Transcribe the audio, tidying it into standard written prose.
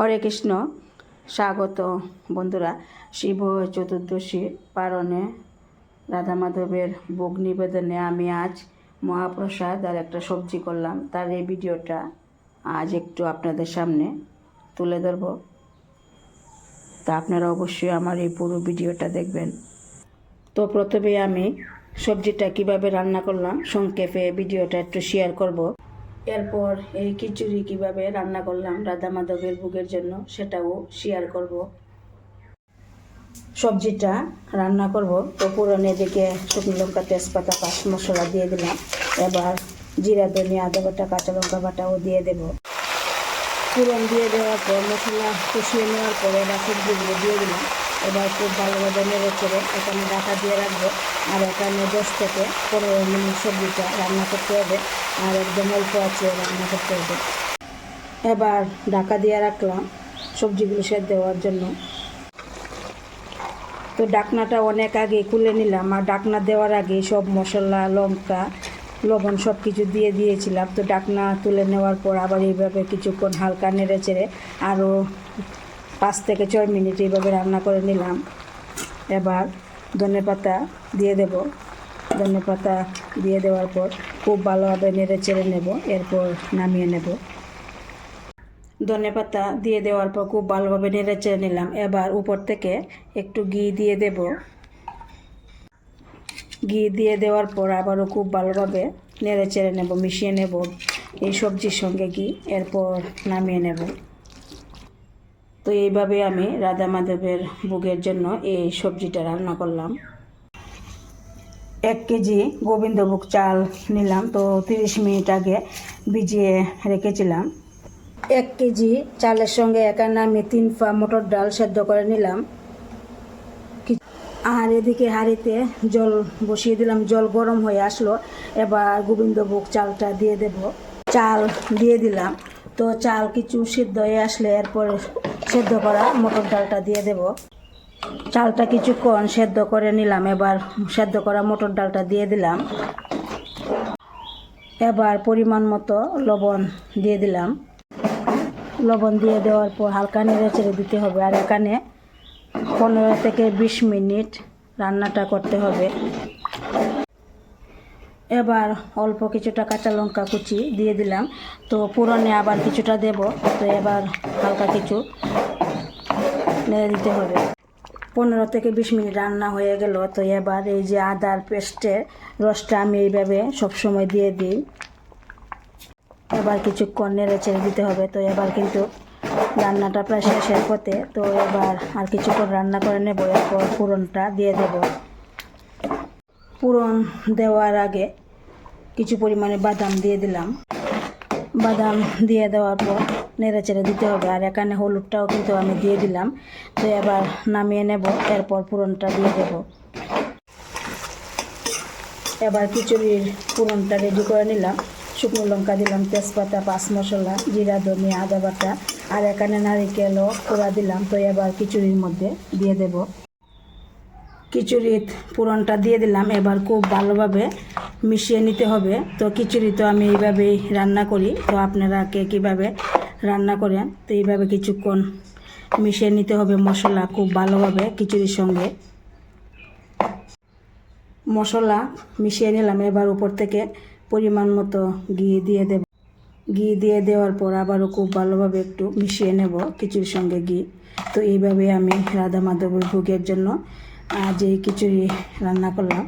হরে কৃষ্ণ। স্বাগত বন্ধুরা। শিব চতুর্দশী পারণে রাধা মাধবের ভোগ নিবেদনে আমি আজ মহাপ্রসাদ আর একটা সবজি করলাম, তার এই ভিডিওটা আজ একটু আপনাদের সামনে তুলে ধরব। তা আপনারা অবশ্যই আমার এই পুরো ভিডিওটা দেখবেন। তো প্রথমে আমি সবজিটা কিভাবে রান্না করলাম সংক্ষেপে ভিডিওটা একটু শেয়ার করব। এরপর এই খিচুড়ি কিভাবে রান্না করলাম রাধা মাধবের ভোগের জন্য সেটাও শেয়ার করব। সবজিটা রান্না করব তো পুরনে দিকে শুকনো লঙ্কা, তেজপাতা, পাঁচ মশলা দিয়ে দিলাম। এবার জিরা, ধনিয়া, আদা বাটা, কাঁচা লঙ্কা বাটাও দিয়ে দেব। পুরন দিয়ে দেওয়ার পর মশলা কষিয়ে নেওয়ার পরে এবার সবজিগুলো দিয়ে দিলাম। এবার খুব ভালোভাবে নেড়ে চেড়ে এখানে ঢাকা দিয়ে রাখবো। আর এখানে 10 থেকে 15 মিনিট সবজিটা রান্না করতে হবে, আর একদম অল্প আছে রান্না করতে হবে। এবার ঢাকা দিয়ে রাখলাম সবজিগুলো সেদ্ধ দেওয়ার জন্য। তো ঢাকনাটা অনেক আগে খুলে নিলাম, আর ঢাকনা দেওয়ার আগে সব মশলা, লঙ্কা, লবণ সব কিছু দিয়ে দিয়েছিলাম। তো ঢাকনা তুলে নেওয়ার পর আবার এইভাবে কিছুক্ষণ হালকা নেড়ে চেড়ে আরও 5 থেকে 6 মিনিট এইভাবে রান্না করে নিলাম। এবার ধনেপাতা দিয়ে দেব। ধনেপাতা দিয়ে দেওয়ার পর খুব ভালোভাবে নেড়ে চেড়ে নেব, এরপর নামিয়ে নেব। ধনেপাতা দিয়ে দেওয়ার পর খুব ভালোভাবে নেড়ে চেড়ে নিলাম। এবার উপর থেকে একটু ঘি দিয়ে দেব। ঘি দিয়ে দেওয়ার পর আবারও খুব ভালোভাবে নেড়ে চেড়ে নেব, মিশিয়ে নেব এই সবজির সঙ্গে ঘি, এরপর নামিয়ে নেব। তো এইভাবে আমি রাধা মাধবের ভোগের জন্য এই সবজিটা রান্না করলাম। 1 কেজি গোবিন্দভোগ চাল নিলাম, তো 30 মিনিট আগে ভিজিয়ে রেখেছিলাম। 1 কেজি চালের সঙ্গে এখানে আমি 3 পা মটর ডাল সেদ্ধ করে নিলাম। আর এদিকে হাঁড়িতে জল বসিয়ে দিলাম, জল গরম হয়ে আসলো। এবার গোবিন্দভোগ চালটা দিয়ে দেব। চাল দিয়ে দিলাম। তো চাল কিছু সিদ্ধ হয়ে আসলে এরপর সেদ্ধ করা মটর ডালটা দিয়ে দেব। চালটা কিছুক্ষণ সেদ্ধ করে নিলাম। এবার সেদ্ধ করা মটর ডালটা দিয়ে দিলাম। এবার পরিমাণ মতো লবণ দিয়ে দিলাম। লবণ দিয়ে দেওয়ার পর হালকা নেড়ে চেড়ে দিতে হবে। আর এখানে 15 থেকে 20 মিনিট রান্নাটা করতে হবে। এবার অল্প কিছুটা কাঁচা লঙ্কা কুচি দিয়ে দিলাম। তো পুরনে আবার কিছুটা দেব। তো এবার হালকা কিছু নেড়ে দিতে হবে। 15 থেকে 20 মিনিট রান্না হয়ে গেল। তো এবার এই যে আদার পেস্টের রসটা আমি এইভাবে সবসময় দিয়ে দিই। এবার কিছুক্ষণ নেড়ে চেড়ে দিতে হবে। তো এবার কিন্তু রান্নাটা প্রায় শেষের পথে। তো এবার আর কিছুক্ষণ রান্না করে নেব, এরপর পুরনটা দিয়ে দেব। পুরন দেওয়ার আগে কিছু পরিমাণে বাদাম দিয়ে দিলাম। বাদাম দিয়ে দেওয়ার পর নেড়ে চেড়ে দিতে হবে। আর এখানে হলুদটাও কিন্তু আমি দিয়ে দিলাম। তো এবার নামিয়ে নেব, এরপর পুরনটা দিয়ে দেব। এবার খিচুড়ির পুরনটা রেডি করে নিলাম। শুকনো লঙ্কা দিলাম, তেজপাতা, 5 মশলা, জিরা, ধনিয়া, আদা বাটা, আর এখানে নারিকেলও কোড়া দিলাম। তো এবার খিচুড়ির মধ্যে দিয়ে দেব। খিচুড়ির পুরনটা দিয়ে দিলাম। এবার খুব ভালোভাবে মিশিয়ে নিতে হবে। তো খিচুড়ি তো আমি এইভাবেই রান্না করি। তো আপনারা কে কীভাবে রান্না করেন, তো এইভাবে কিছুক্ষণ মিশিয়ে নিতে হবে মশলা খুব ভালোভাবে খিচুড়ির সঙ্গে। মশলা মিশিয়ে নিলাম। এবার উপর থেকে পরিমাণ মতো ঘি দিয়ে দেব। ঘি দিয়ে দেওয়ার পর আবারও খুব ভালোভাবে একটু মিশিয়ে নেব খিচুড়ির সঙ্গে ঘি। তো এইভাবে আমি রাধা মাধবের ভোগের জন্য আজ এই খিচুড়ি রান্না করলাম।